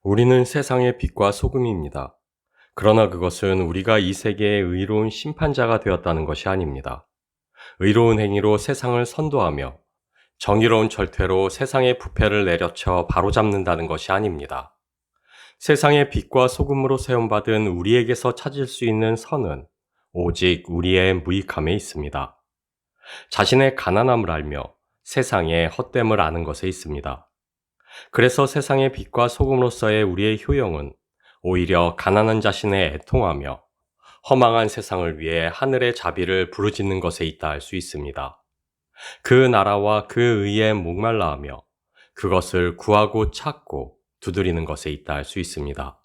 우리는 세상의 빛과 소금입니다. 그러나 그것은 우리가 이 세계의 의로운 심판자가 되었다는 것이 아닙니다. 의로운 행위로 세상을 선도하며 정의로운 절퇴로 세상의 부패를 내려쳐 바로잡는다는 것이 아닙니다. 세상의 빛과 소금으로 세움받은 우리에게서 찾을 수 있는 선은 오직 우리의 무익함에 있습니다. 자신의 가난함을 알며 세상의 헛됨을 아는 것에 있습니다. 그래서 세상의 빛과 소금으로서의 우리의 효용은 오히려 가난한 자신의 애통하며 허망한 세상을 위해 하늘의 자비를 부르짖는 것에 있다 할 수 있습니다. 그 나라와 그 의에 목말라하며 그것을 구하고 찾고 두드리는 것에 있다 할 수 있습니다.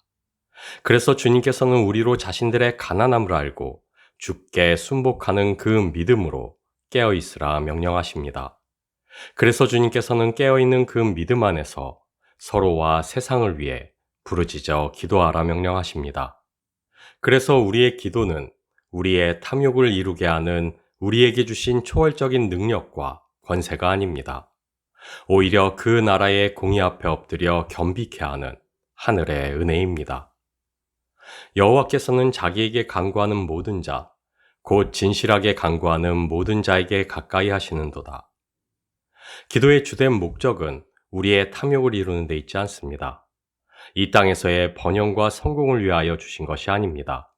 그래서 주님께서는 우리로 자신들의 가난함을 알고 주께 순복하는 그 믿음으로 깨어 있으라 명령하십니다. 그래서 주님께서는 깨어있는 그 믿음 안에서 서로와 세상을 위해 부르짖어 기도하라 명령하십니다. 그래서 우리의 기도는 우리의 탐욕을 이루게 하는 우리에게 주신 초월적인 능력과 권세가 아닙니다. 오히려 그 나라의 공의 앞에 엎드려 겸비케 하는 하늘의 은혜입니다. 여호와께서는 자기에게 간구하는 모든 자, 곧 진실하게 간구하는 모든 자에게 가까이 하시는도다. 기도의 주된 목적은 우리의 탐욕을 이루는 데 있지 않습니다. 이 땅에서의 번영과 성공을 위하여 주신 것이 아닙니다.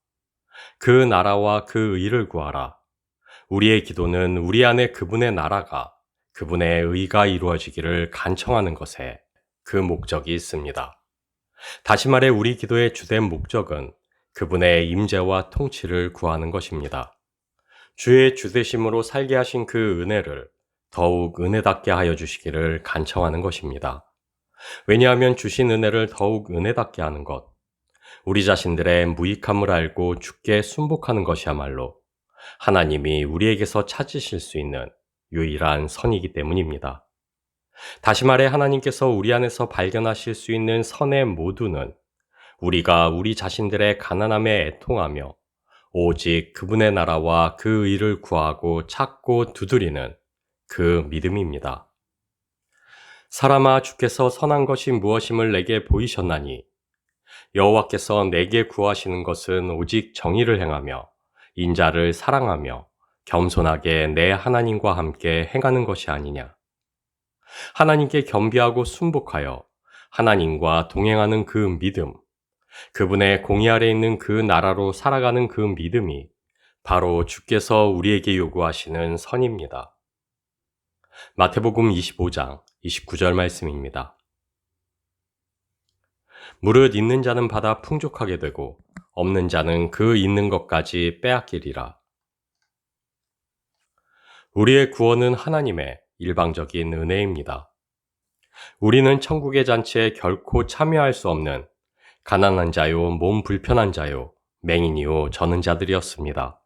그 나라와 그 의를 구하라. 우리의 기도는 우리 안에 그분의 나라가, 그분의 의가 이루어지기를 간청하는 것에 그 목적이 있습니다. 다시 말해 우리 기도의 주된 목적은 그분의 임재와 통치를 구하는 것입니다. 주의 주되심으로 살게 하신 그 은혜를 더욱 은혜답게 하여 주시기를 간청하는 것입니다. 왜냐하면 주신 은혜를 더욱 은혜답게 하는 것, 우리 자신들의 무익함을 알고 주께 순복하는 것이야말로 하나님이 우리에게서 찾으실 수 있는 유일한 선이기 때문입니다. 다시 말해 하나님께서 우리 안에서 발견하실 수 있는 선의 모두는 우리가 우리 자신들의 가난함에 애통하며 오직 그분의 나라와 그 의를 구하고 찾고 두드리는 그 믿음입니다. 사람아, 주께서 선한 것이 무엇임을 내게 보이셨나니 여호와께서 내게 구하시는 것은 오직 정의를 행하며 인자를 사랑하며 겸손하게 내 하나님과 함께 행하는 것이 아니냐. 하나님께 겸비하고 순복하여 하나님과 동행하는 그 믿음, 그분의 공의 아래 있는 그 나라로 살아가는 그 믿음이 바로 주께서 우리에게 요구하시는 선입니다. 마태복음 25장 29절 말씀입니다. 무릇 있는 자는 받아 풍족하게 되고 없는 자는 그 있는 것까지 빼앗기리라. 우리의 구원은 하나님의 일방적인 은혜입니다. 우리는 천국의 잔치에 결코 참여할 수 없는 가난한 자요, 몸 불편한 자요, 맹인이요, 저는 자들이었습니다.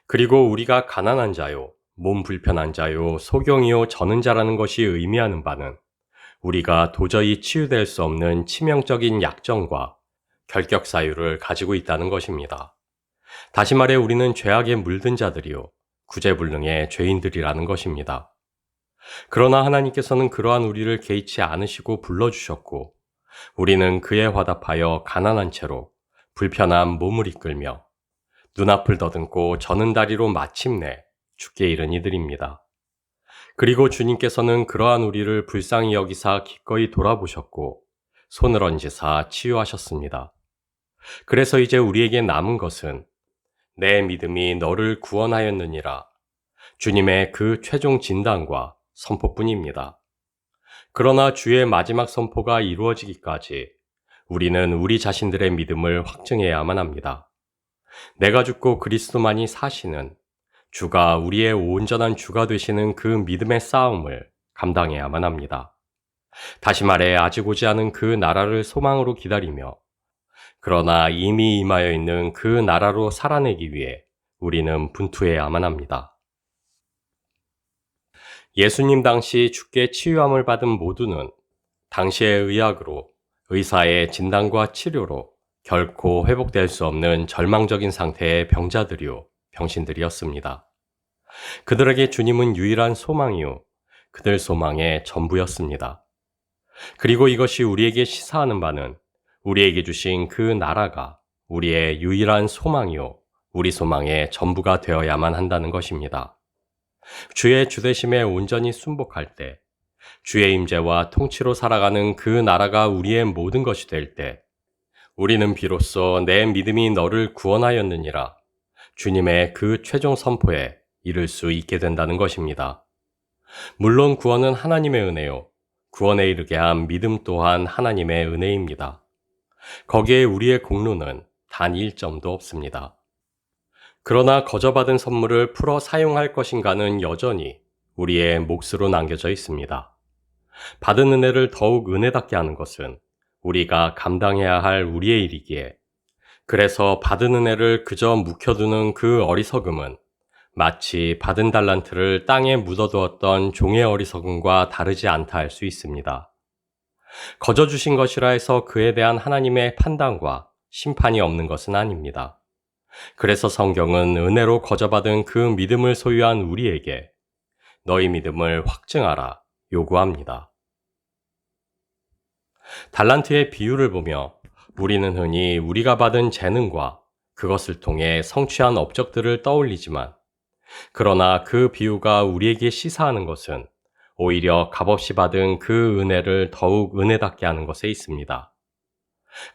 그리고 우리가 가난한 자요, 몸 불편한 자요, 소경이요, 저는 자라는 것이 의미하는 바는 우리가 도저히 치유될 수 없는 치명적인 약점과 결격 사유를 가지고 있다는 것입니다. 다시 말해 우리는 죄악에 물든 자들이요, 구제불능의 죄인들이라는 것입니다. 그러나 하나님께서는 그러한 우리를 개의치 않으시고 불러주셨고 우리는 그에 화답하여 가난한 채로 불편한 몸을 이끌며 눈앞을 더듬고 저는 다리로 마침내 주께 이른 이들입니다. 그리고 주님께서는 그러한 우리를 불쌍히 여기사 기꺼이 돌아보셨고 손을 얹으사 치유하셨습니다. 그래서 이제 우리에게 남은 것은 내 믿음이 너를 구원하였느니라 주님의 그 최종 진단과 선포뿐입니다. 그러나 주의 마지막 선포가 이루어지기까지 우리는 우리 자신들의 믿음을 확증해야만 합니다. 내가 죽고 그리스도만이 사시는 주가 우리의 온전한 주가 되시는 그 믿음의 싸움을 감당해야만 합니다. 다시 말해 아직 오지 않은 그 나라를 소망으로 기다리며 그러나 이미 임하여 있는 그 나라로 살아내기 위해 우리는 분투해야만 합니다. 예수님 당시 주께 치유함을 받은 모두는 당시의 의학으로 의사의 진단과 치료로 결코 회복될 수 없는 절망적인 상태의 병자들이요, 병신들이었습니다. 그들에게 주님은 유일한 소망이요, 그들 소망의 전부였습니다. 그리고 이것이 우리에게 시사하는 바는 우리에게 주신 그 나라가 우리의 유일한 소망이요, 우리 소망의 전부가 되어야만 한다는 것입니다. 주의 주되심에 온전히 순복할 때, 주의 임재와 통치로 살아가는 그 나라가 우리의 모든 것이 될 때, 우리는 비로소 내 믿음이 너를 구원하였느니라 주님의 그 최종 선포에 이를 수 있게 된다는 것입니다. 물론 구원은 하나님의 은혜요, 구원에 이르게 한 믿음 또한 하나님의 은혜입니다. 거기에 우리의 공로는 단 1점도 없습니다. 그러나 거저받은 선물을 풀어 사용할 것인가는 여전히 우리의 몫으로 남겨져 있습니다. 받은 은혜를 더욱 은혜답게 하는 것은 우리가 감당해야 할 우리의 일이기에, 그래서 받은 은혜를 그저 묵혀두는 그 어리석음은 마치 받은 달란트를 땅에 묻어두었던 종의 어리석음과 다르지 않다 할 수 있습니다. 거저 주신 것이라 해서 그에 대한 하나님의 판단과 심판이 없는 것은 아닙니다. 그래서 성경은 은혜로 거저받은 그 믿음을 소유한 우리에게 너희 믿음을 확증하라 요구합니다. 달란트의 비유를 보며 우리는 흔히 우리가 받은 재능과 그것을 통해 성취한 업적들을 떠올리지만, 그러나 그 비유가 우리에게 시사하는 것은 오히려 값없이 받은 그 은혜를 더욱 은혜답게 하는 것에 있습니다.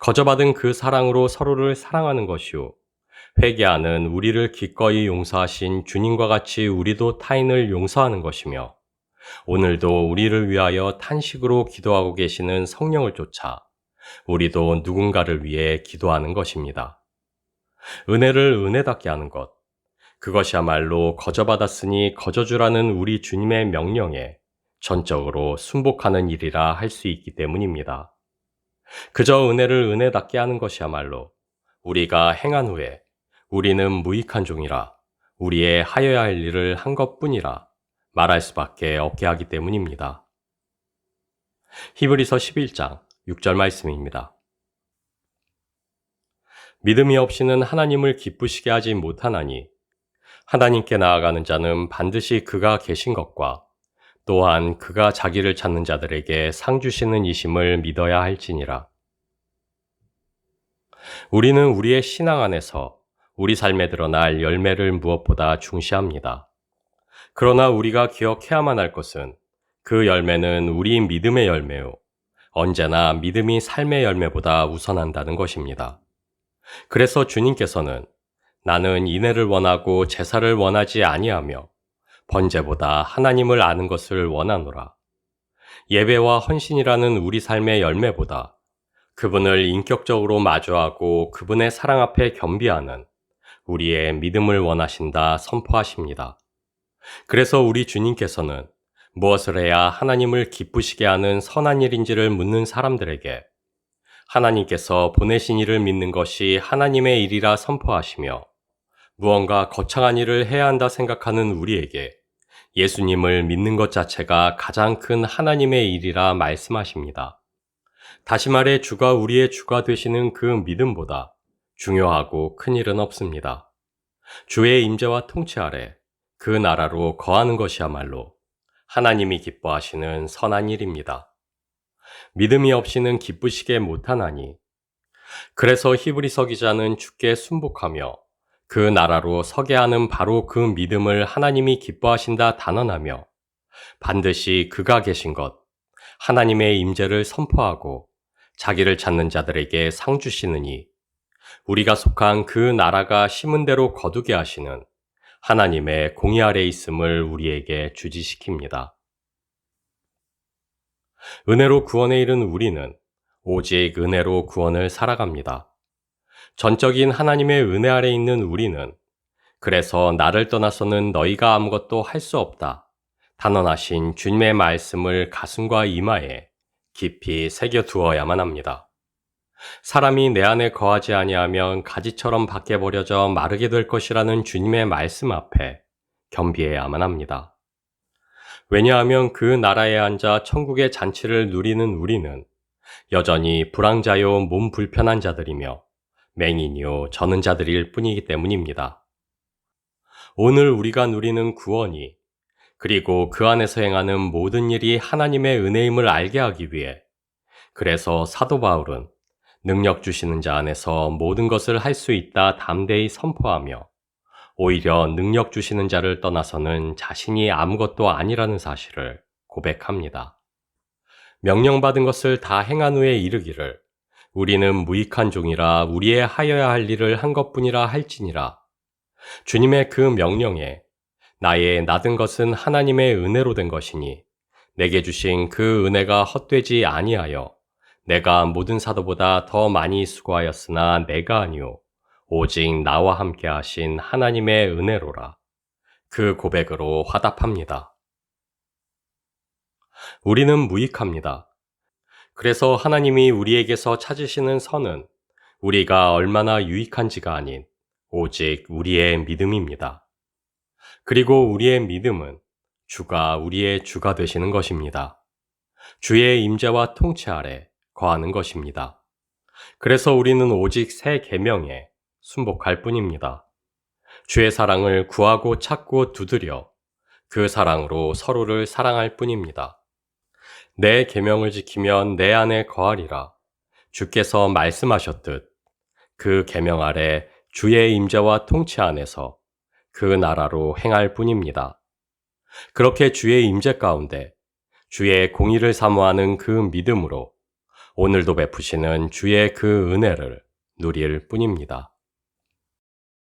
거저받은 그 사랑으로 서로를 사랑하는 것이요, 회개하는 우리를 기꺼이 용서하신 주님과 같이 우리도 타인을 용서하는 것이며, 오늘도 우리를 위하여 탄식으로 기도하고 계시는 성령을 쫓아 우리도 누군가를 위해 기도하는 것입니다. 은혜를 은혜답게 하는 것, 그것이야말로 거저받았으니 거저주라는 우리 주님의 명령에 전적으로 순복하는 일이라 할 수 있기 때문입니다. 그저 은혜를 은혜답게 하는 것이야말로 우리가 행한 후에 우리는 무익한 종이라, 우리의 하여야 할 일을 한 것뿐이라 말할 수밖에 없게 하기 때문입니다. 히브리서 11장 6절 말씀입니다. 믿음이 없이는 하나님을 기쁘시게 하지 못하나니 하나님께 나아가는 자는 반드시 그가 계신 것과 또한 그가 자기를 찾는 자들에게 상 주시는 이심을 믿어야 할지니라. 우리는 우리의 신앙 안에서 우리 삶에 드러날 열매를 무엇보다 중시합니다. 그러나 우리가 기억해야만 할 것은 그 열매는 우리 믿음의 열매요, 언제나 믿음이 삶의 열매보다 우선한다는 것입니다. 그래서 주님께서는 나는 인애를 원하고 제사를 원하지 아니하며 번제보다 하나님을 아는 것을 원하노라. 예배와 헌신이라는 우리 삶의 열매보다 그분을 인격적으로 마주하고 그분의 사랑 앞에 겸비하는 우리의 믿음을 원하신다 선포하십니다. 그래서 우리 주님께서는 무엇을 해야 하나님을 기쁘시게 하는 선한 일인지를 묻는 사람들에게 하나님께서 보내신 일을 믿는 것이 하나님의 일이라 선포하시며, 무언가 거창한 일을 해야 한다 생각하는 우리에게 예수님을 믿는 것 자체가 가장 큰 하나님의 일이라 말씀하십니다. 다시 말해 주가 우리의 주가 되시는 그 믿음보다 중요하고 큰 일은 없습니다. 주의 임재와 통치 아래 그 나라로 거하는 것이야말로 하나님이 기뻐하시는 선한 일입니다. 믿음이 없이는 기쁘시게 못하나니, 그래서 히브리서 기자는 주께 순복하며 그 나라로 서게 하는 바로 그 믿음을 하나님이 기뻐하신다 단언하며 반드시 그가 계신 것, 하나님의 임재를 선포하고 자기를 찾는 자들에게 상 주시느니 우리가 속한 그 나라가 심은 대로 거두게 하시는 하나님의 공의 아래 있음을 우리에게 주지시킵니다. 은혜로 구원에 이른 우리는 오직 은혜로 구원을 살아갑니다. 전적인 하나님의 은혜 아래 있는 우리는 그래서 나를 떠나서는 너희가 아무것도 할 수 없다 단언하신 주님의 말씀을 가슴과 이마에 깊이 새겨 두어야만 합니다. 사람이 내 안에 거하지 아니하면 가지처럼 밖에 버려져 마르게 될 것이라는 주님의 말씀 앞에 겸비해야만 합니다. 왜냐하면 그 나라에 앉아 천국의 잔치를 누리는 우리는 여전히 불황자요 몸 불편한 자들이며 맹인이요 저는 자들일 뿐이기 때문입니다. 오늘 우리가 누리는 구원이, 그리고 그 안에서 행하는 모든 일이 하나님의 은혜임을 알게 하기 위해, 그래서 사도 바울은 능력 주시는 자 안에서 모든 것을 할 수 있다 담대히 선포하며 오히려 능력 주시는 자를 떠나서는 자신이 아무것도 아니라는 사실을 고백합니다. 명령받은 것을 다 행한 후에 이르기를 우리는 무익한 종이라 우리의 하여야 할 일을 한 것뿐이라 할지니라. 주님의 그 명령에 나의 나든 것은 하나님의 은혜로 된 것이니 내게 주신 그 은혜가 헛되지 아니하여 내가 모든 사도보다 더 많이 수고하였으나 내가 아니요 오직 나와 함께 하신 하나님의 은혜로라. 그 고백으로 화답합니다. 우리는 무익합니다. 그래서 하나님이 우리에게서 찾으시는 선은 우리가 얼마나 유익한지가 아닌 오직 우리의 믿음입니다. 그리고 우리의 믿음은 주가 우리의 주가 되시는 것입니다. 주의 임재와 통치 아래 거하는 것입니다. 그래서 우리는 오직 새 계명에 순복할 뿐입니다. 주의 사랑을 구하고 찾고 두드려 그 사랑으로 서로를 사랑할 뿐입니다. 내 계명을 지키면 내 안에 거하리라. 주께서 말씀하셨듯 그 계명 아래 주의 임재와 통치 안에서 그 나라로 행할 뿐입니다. 그렇게 주의 임재 가운데 주의 공의를 사모하는 그 믿음으로 오늘도 베푸시는 주의 그 은혜를 누릴 뿐입니다.